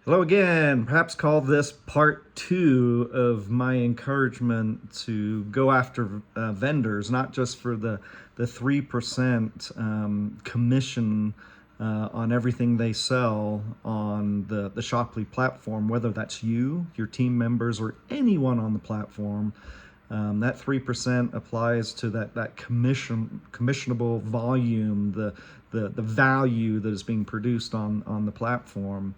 Hello again. Perhaps call this part two of my encouragement to go after vendors, not just for the 3% commission on everything they sell on the Shoply platform, whether that's you, your team members, or anyone on the platform. That 3% applies to that commissionable volume, the value that is being produced on the platform.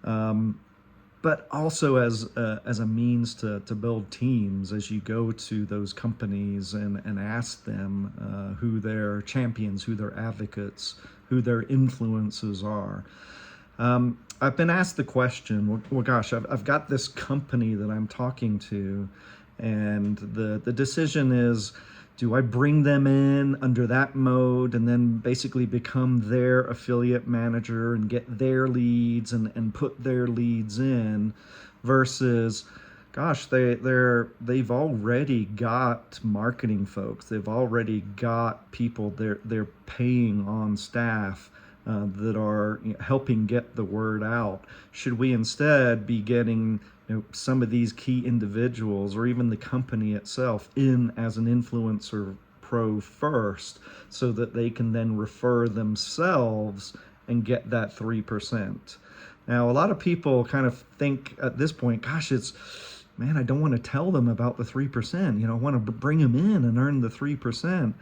But also as a means to build teams as you go to those companies and ask them who their champions, who their advocates, who their influences are. I've been asked the question, well gosh, I've got this company that I'm talking to, and the decision is, do I bring them in under that mode and then basically become their affiliate manager and get their leads and put their leads in, versus, gosh, they've already got marketing folks, they've already got people they're paying on staff that are helping get the word out. Should we instead be getting some of these key individuals or even the company itself in as an influencer pro first, so that they can then refer themselves and get that 3%? Now, a lot of people kind of think at this point, gosh, man, I don't want to tell them about the 3%. I want to bring them in and earn the 3%.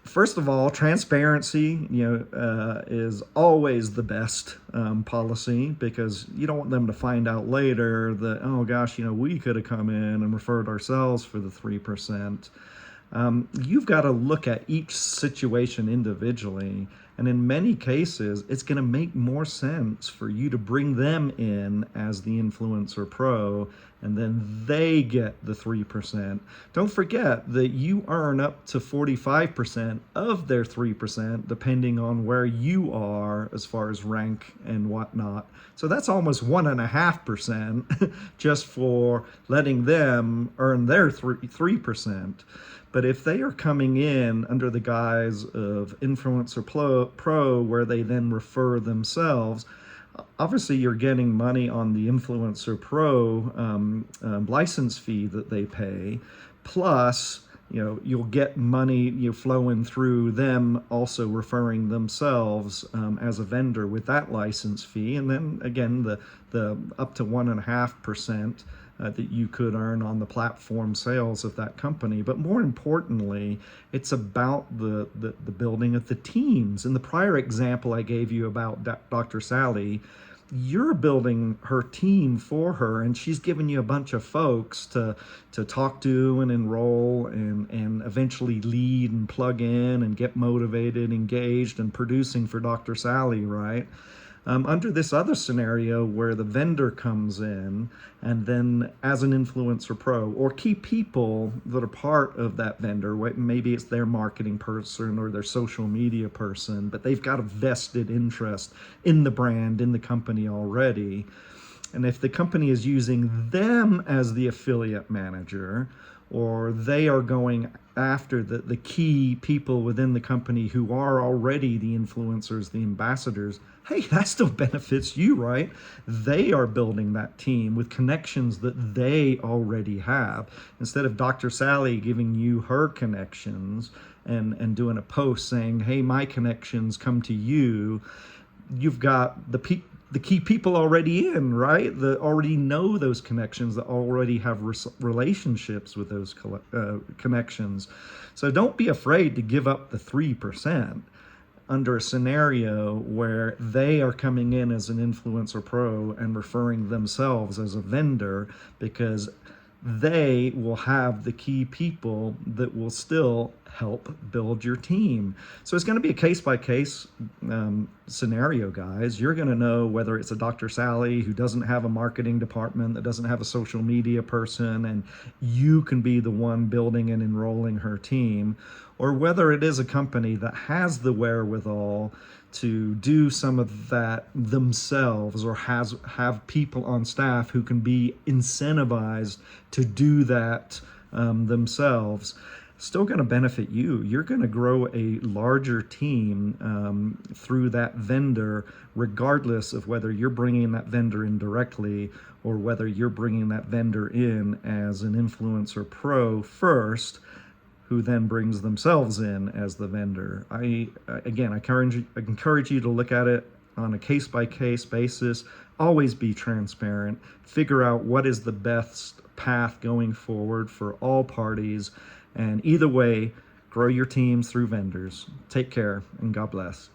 First of all, transparency, is always the best policy, because you don't want them to find out later that, oh gosh, we could have come in and referred ourselves for the 3%. You've got to look at each situation individually, and in many cases, it's going to make more sense for you to bring them in as the influencer pro, and then they get the 3%. Don't forget that you earn up to 45% of their 3%, depending on where you are as far as rank and whatnot. So that's almost 1.5% just for letting them earn their 3%. But if they are coming in under the guise of influencer pro, where they then refer themselves, obviously you're getting money on the influencer pro license fee that they pay, plus you'll get money flowing through them also referring themselves as a vendor with that license fee, and then again the up to 1.5% that you could earn on the platform sales of that company. But more importantly, it's about the building of the teams. In the prior example I gave you about Dr. Sally, you're building her team for her, and she's given you a bunch of folks to talk to and enroll and eventually lead and plug in and get motivated, engaged, and producing for Dr. Sally, right? Under this other scenario where the vendor comes in and then as an influencer pro, or key people that are part of that vendor, maybe it's their marketing person or their social media person, but they've got a vested interest in the brand, in the company already. And if the company is using them as the affiliate manager, or they are going after the key people within the company who are already the influencers, the ambassadors, hey, that still benefits you, right? They are building that team with connections that they already have. Instead of Dr. Sally giving you her connections and doing a post saying, hey, my connections come to you, you've got the key people already in, right? That already know those connections, that already have relationships with those connections. So don't be afraid to give up the 3% under a scenario where they are coming in as an influencer pro and referring themselves as a vendor, because they will have the key people that will still help build your team. So it's going to be a case-by-case scenario, guys. You're going to know whether it's a Dr. Sally who doesn't have a marketing department, that doesn't have a social media person, and you can be the one building and enrolling her team, or whether it is a company that has the wherewithal to do some of that themselves, or have people on staff who can be incentivized to do that themselves. still going to benefit you. You're going to grow a larger team through that vendor, regardless of whether you're bringing that vendor in directly or whether you're bringing that vendor in as an influencer pro first, who then brings themselves in as the vendor. I encourage you to look at it on a case by case basis. Always be transparent. Figure out what is the best path going forward for all parties. And either way, grow your teams through vendors. Take care and God bless.